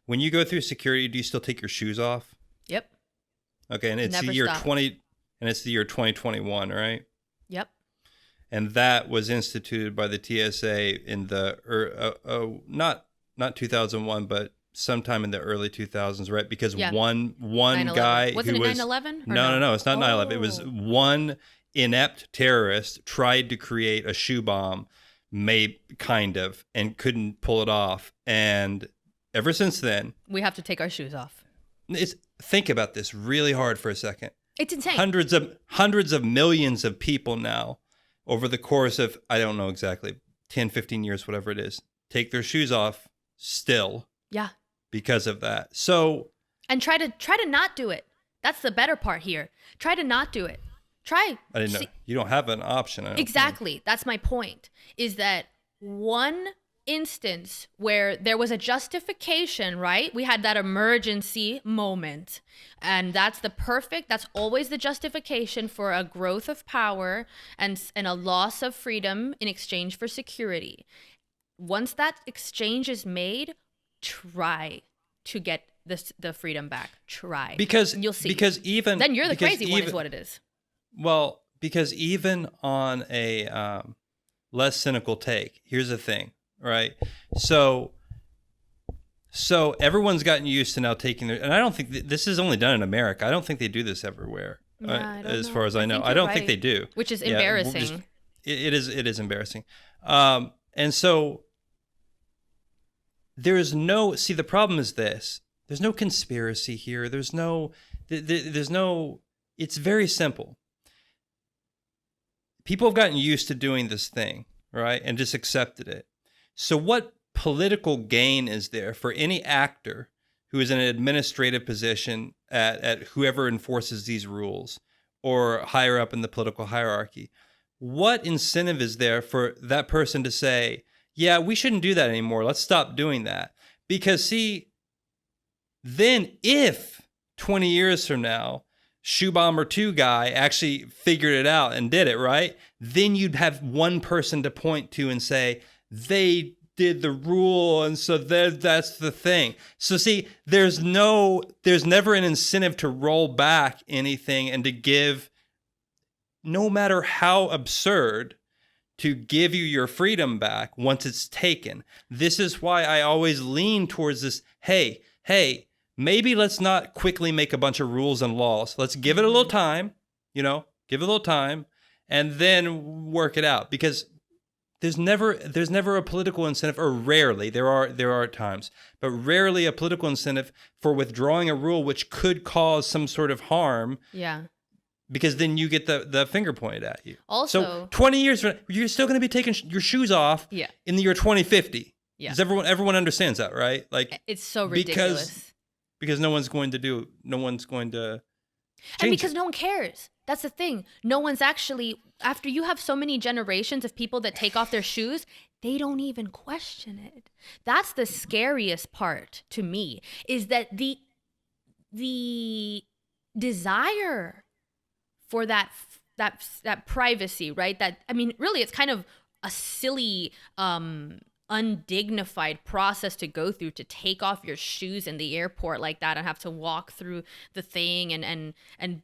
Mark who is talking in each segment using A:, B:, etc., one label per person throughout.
A: when you go through security, do you still take your shoes off?
B: Yep.
A: Okay, and it's
B: Never
A: the year
B: stop.
A: 2021, right?
B: Yep.
A: And that was instituted by the TSA in the not 2001, but sometime in the early 2000s, right? Because
B: Yeah.
A: one
B: 9/11.
A: guy
B: Wasn't
A: who
B: it
A: was
B: 9/11?
A: no, it's not 9/11. It was
B: Oh.
A: one inept terrorist tried to create a shoe bomb, and couldn't pull it off. And ever since then,
B: We have to take our shoes off.
A: think about this really hard for a second.
B: It's insane.
A: Hundreds of millions of people now, over the course of, I don't know exactly, 10, 15 years, whatever it is, take their shoes off still.
B: Yeah.
A: Because of that. So,
B: and try to not do it. That's the better part here. Try to not do it. Try.
A: I didn't know. You don't have an option.
B: Exactly. That's my point, is that one instance where there was a justification, right? We had that emergency moment, and that's always the justification for a growth of power and a loss of freedom in exchange for security. Once that exchange is made, try to get the freedom back. Try.
A: Because
B: you'll see.
A: Because even
B: then you're the crazy one is what it is.
A: Well, because even on a less cynical take, here's the thing, right? So everyone's gotten used to now taking their, and I don't think this is only done in America. I don't think they do this everywhere, as far as I know. I don't think they do.
B: Which is embarrassing.
A: It is embarrassing. And so the problem is this. There's no conspiracy here. There's no, it's very simple. People have gotten used to doing this thing, right? And just accepted it. So what political gain is there for any actor who is in an administrative position at whoever enforces these rules or higher up in the political hierarchy? What incentive is there for that person to say, yeah, we shouldn't do that anymore. Let's stop doing that. Because see, then if 20 years from now, Shoe Bomber 2 guy actually figured it out and did it, right? Then you'd have one person to point to and say, they did the rule, and so that's the thing. So see, there's never an incentive to roll back anything and to give, no matter how absurd, to give you your freedom back once it's taken. This is why I always lean towards this, hey, maybe let's not quickly make a bunch of rules and laws. Let's give it a little time, and then work it out. Because there's never a political incentive, or rarely, there are times, but rarely a political incentive for withdrawing a rule which could cause some sort of harm.
B: Yeah.
A: Because then you get the finger pointed at you.
B: Also,
A: so 20 years from now, you're still going to be taking your shoes off in the year 2050. Yeah. Because everyone understands that, right? Like,
B: it's so ridiculous.
A: Because no one's going to change
B: and because
A: it.
B: No one cares. That's the thing. No one's actually, after you have so many generations of people that take off their shoes, they don't even question it. That's the scariest part to me, is that the desire for that privacy, right? That, I mean, really, it's kind of a silly, undignified process to go through, to take off your shoes in the airport like that and have to walk through the thing and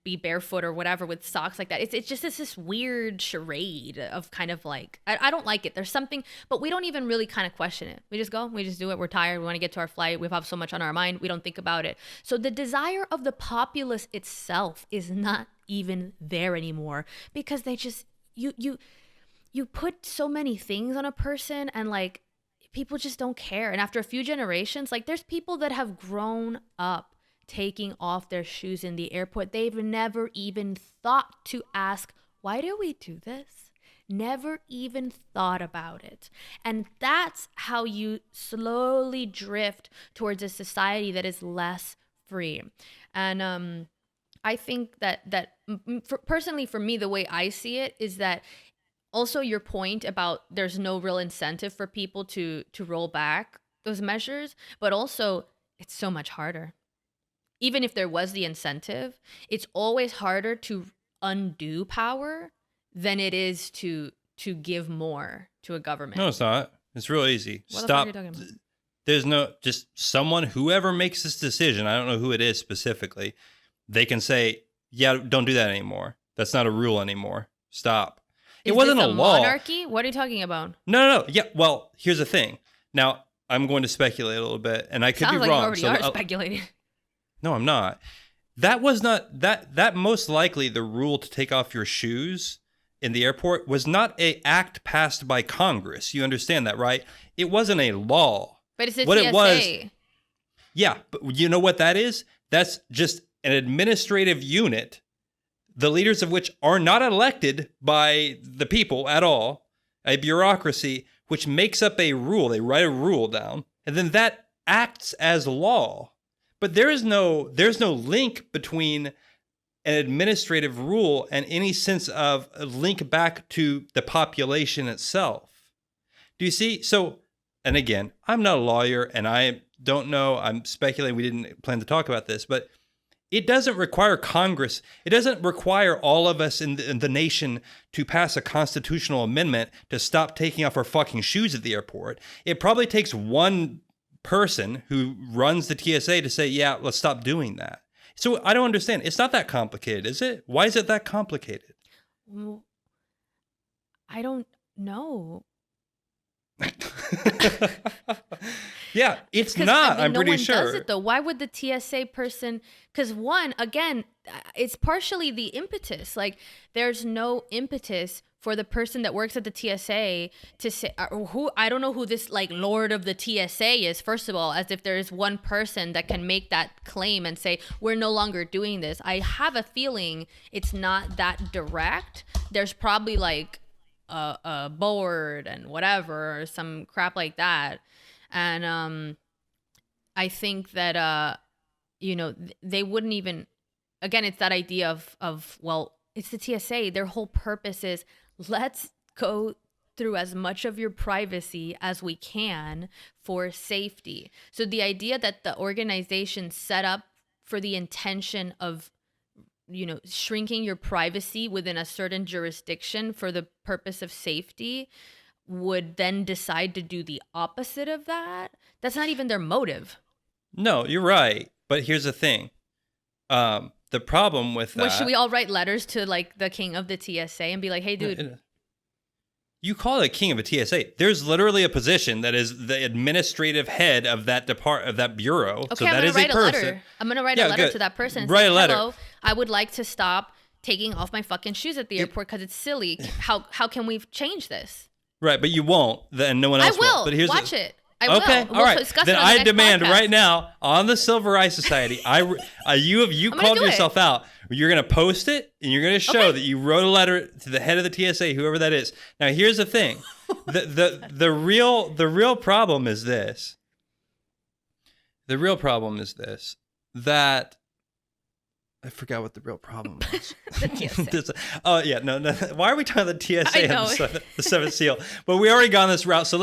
B: be barefoot or whatever with socks like that. It's just this weird charade of kind of like, I don't like it. There's something, but we don't even really kind of question it. We just go, we just do it. We're tired. We want to get to our flight. We have so much on our mind. We don't think about it. So the desire of the populace itself is not even there anymore, because they just, you put so many things on a person, and like, people just don't care. And after a few generations, like, there's people that have grown up taking off their shoes in the airport. They've never even thought to ask, why do we do this? Never even thought about it. And that's how you slowly drift towards a society that is less free. And I think that personally, for me, the way I see it is that, also your point about there's no real incentive for people to roll back those measures, but also it's so much harder. Even if there was the incentive, it's always harder to undo power than it is to give more to a government.
A: No, it's not. It's real easy.
B: What the fuck are you talking about?
A: There's no, just someone, whoever makes this decision, I don't know who it is specifically, they can say, yeah, don't do that anymore. That's not a rule anymore. Stop. It wasn't
B: this
A: a law.
B: Monarchy? What are you talking about?
A: No. Yeah, well, here's the thing. Now, I'm going to speculate a little bit, and I could
B: Sounds
A: be
B: like
A: wrong.
B: you already are speculating.
A: No, I'm not. That was not, that most likely the rule to take off your shoes in the airport was not a act passed by Congress. You understand that, right? It wasn't a law.
B: But it's a
A: What
B: TSA.
A: it was, yeah, but you know what that is? That's just an administrative unit, the leaders of which are not elected by the people at all, a bureaucracy which makes up a rule. They write a rule down, and then that acts as law. But there's no link between an administrative rule and any sense of a link back to the population itself. Do you see? So, and again, I'm not a lawyer, and I don't know. I'm speculating. We didn't plan to talk about this, but it doesn't require Congress. It doesn't require all of us in the nation to pass a constitutional amendment to stop taking off our fucking shoes at the airport. It probably takes one person who runs the TSA to say, yeah, let's stop doing that. So I don't understand. It's not that complicated, is it? Why is it that complicated?
B: Well, I don't know.
A: Yeah, it's not. I'm pretty sure.
B: No one does it though. Why would the TSA person? Because one, again, it's partially the impetus. Like, there's no impetus for the person that works at the TSA to say, who, I don't know who this like Lord of the TSA is, first of all, as if there is one person that can make that claim and say, we're no longer doing this. I have a feeling it's not that direct. There's probably like a board and whatever, or some crap like that. And I think that, they wouldn't even, again, it's that idea of, well, it's the TSA. Their whole purpose is, let's go through as much of your privacy as we can for safety. So the idea that the organization set up for the intention of, shrinking your privacy within a certain jurisdiction for the purpose of safety would then decide to do the opposite of that. That's not even their motive.
A: No, you're right. But here's the thing. The problem with that...
B: Well, should we all write letters to like the king of the TSA and be like, hey, dude...
A: You call it a king of a TSA. There's literally a position that is the administrative head of that of that bureau.
B: Okay,
A: so
B: I'm
A: that
B: going
A: is
B: to write a
A: person.
B: letter. I'm going to write a letter to that person and
A: write
B: say,
A: a letter.
B: hello, I would like to stop taking off my fucking shoes at the airport because it's silly. How can we change this?
A: Right, but you won't, and no one else
B: will.
A: But here's
B: Watch it. I
A: okay,
B: will.
A: all right.
B: Discuss
A: then
B: it on the
A: I
B: next
A: demand
B: podcast.
A: right now on the Silver Eye Society. You called yourself out. You're going to post it, and you're going to show that you wrote a letter to the head of the TSA, whoever that is. Now, here's the thing: the real problem is this. The real problem is this: that I forgot what the real problem was.
B: The TSA.
A: Oh yeah, no. Why are we talking about the TSA
B: I know.
A: and the seventh seal? But we already gone this route, so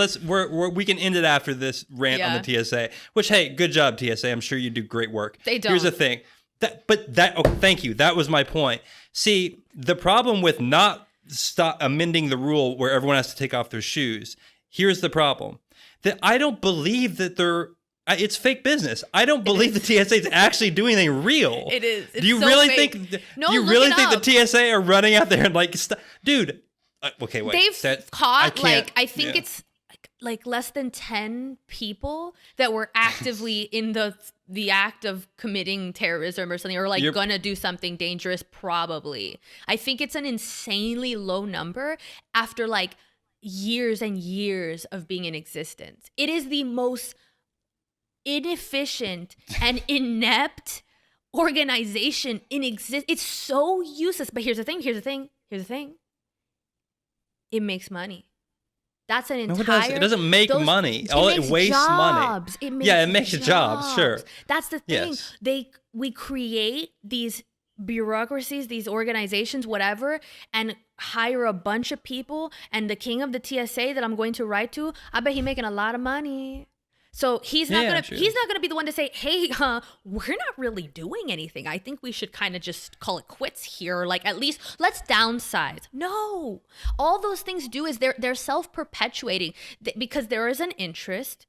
A: we can end it after this rant on the TSA. Which, hey, good job TSA. I'm sure you do great work.
B: They don't.
A: Here's the thing. Thank you. That was my point. See, the problem with not amending the rule where everyone has to take off their shoes. Here's the problem: that I don't believe that it's fake business. I don't believe the TSA is actually doing anything real.
B: It is. It's
A: do you
B: so
A: really
B: fake.
A: think?
B: No,
A: do you
B: look
A: really
B: it
A: think
B: up.
A: the TSA are running out there and like, dude? Okay, wait.
B: They've caught I think
A: yeah.
B: it's like less than 10 people that were actively in the act of committing terrorism or something, or like gonna do something dangerous. Probably. I think it's an insanely low number after like years and years of being in existence. It is the most inefficient and inept organization in existence. It's so useless. But here's the thing. It makes money. That's an entire...
A: It doesn't make money. It wastes
B: jobs.
A: money. It makes jobs, sure.
B: That's the thing.
A: Yes.
B: We create these bureaucracies, these organizations, whatever, and hire a bunch of people, and the king of the TSA that I'm going to write to, I bet he's making a lot of money. So he's not gonna be the one to say, hey, we're not really doing anything. I think we should kind of just call it quits here. Like, at least let's downsize. No, all those things do is they're self-perpetuating because there is an interest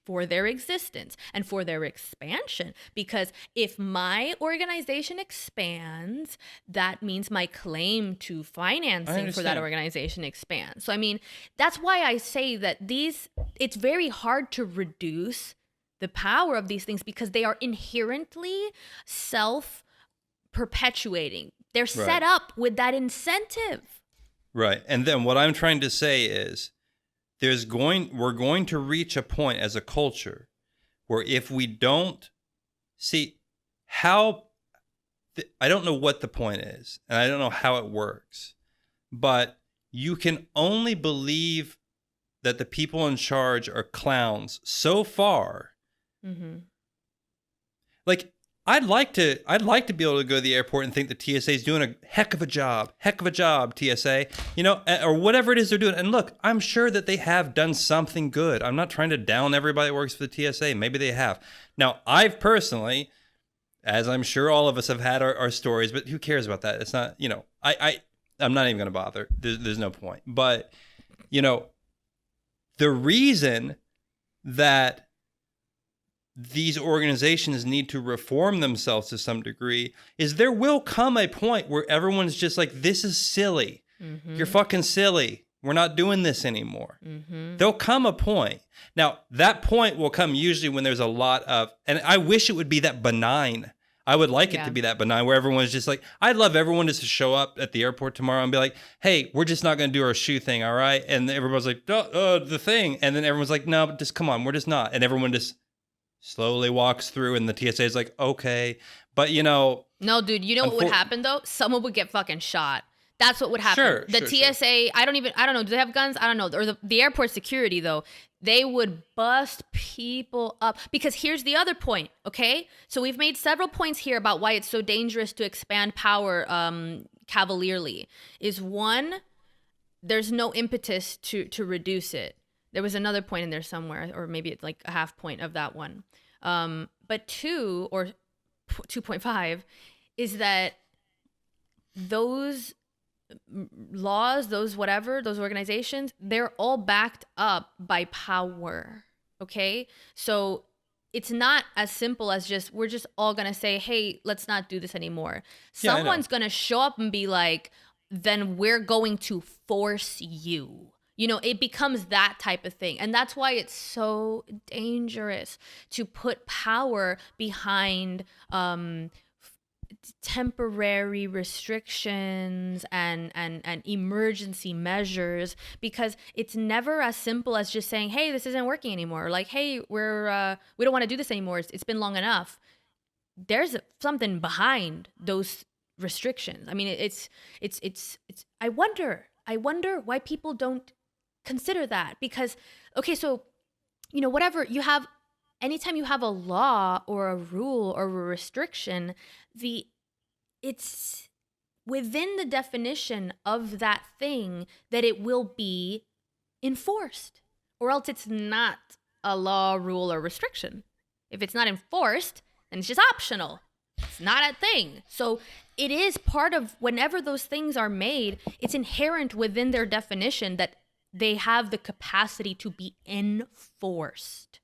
B: for their existence and for their expansion. Because if my organization expands, that means my claim to financing for that organization expands. So, I mean, that's why I say that it's very hard to reduce the power of these things because they are inherently self-perpetuating. They're set up with that incentive.
A: Right. And then what I'm trying to say is we're going to reach a point as a culture where if we don't see I don't know what the point is, and I don't know how it works, but you can only believe that the people in charge are clowns so far. Mm-hmm. Like, I'd like to be able to go to the airport and think the TSA is doing a heck of a job, TSA, or whatever it is they're doing. And look, I'm sure that they have done something good. I'm not trying to down everybody that works for the TSA. Maybe they have. Now, I've personally, as I'm sure all of us have had our stories, but who cares about that? It's not, I'm not even going to bother. There's no point. But, the reason that these organizations need to reform themselves to some degree is there will come a point where everyone's just like, this is silly. Mm-hmm. You're fucking silly. We're not doing this anymore. Mm-hmm. There'll come a point. Now, that point will come usually when there's a lot of, and I wish it would be that benign. I would like it to be that benign where everyone's just like, I'd love everyone just to show up at the airport tomorrow and be like, hey, we're just not going to do our shoe thing, all right? And everyone's like, the thing. And then everyone's like, no, just come on, we're just not. And everyone just slowly walks through and the TSA is like, okay. But,
B: No, dude, you know what would happen, though? Someone would get fucking shot. That's what would happen.
A: Sure,
B: the TSA, sure. I don't know. Do they have guns? I don't know. Or the airport security, though, they would bust people up. Because here's the other point, okay? So we've made several points here about why it's so dangerous to expand power cavalierly. Is one, there's no impetus to reduce it. There was another point in there somewhere, or maybe it's like a half point of that one. But 2 or 2.5 is that those laws, those organizations, they're all backed up by power. Okay? So it's not as simple as we're just all going to say, hey, let's not do this anymore. Someone's going to show up and be like, then we're going to force you. It becomes that type of thing. And that's why it's so dangerous to put power behind temporary restrictions and emergency measures, because it's never as simple as just saying, hey, this isn't working anymore. Or like, hey, we don't want to do this anymore. It's been long enough. There's something behind those restrictions. I mean, it's I wonder why people don't consider that, because, okay, so, whatever you have, anytime you have a law or a rule or a restriction, it's within the definition of that thing that it will be enforced, or else it's not a law, rule, or restriction. If it's not enforced, then it's just optional. It's not a thing. So it is part of, whenever those things are made, it's inherent within their definition that they have the capacity to be enforced.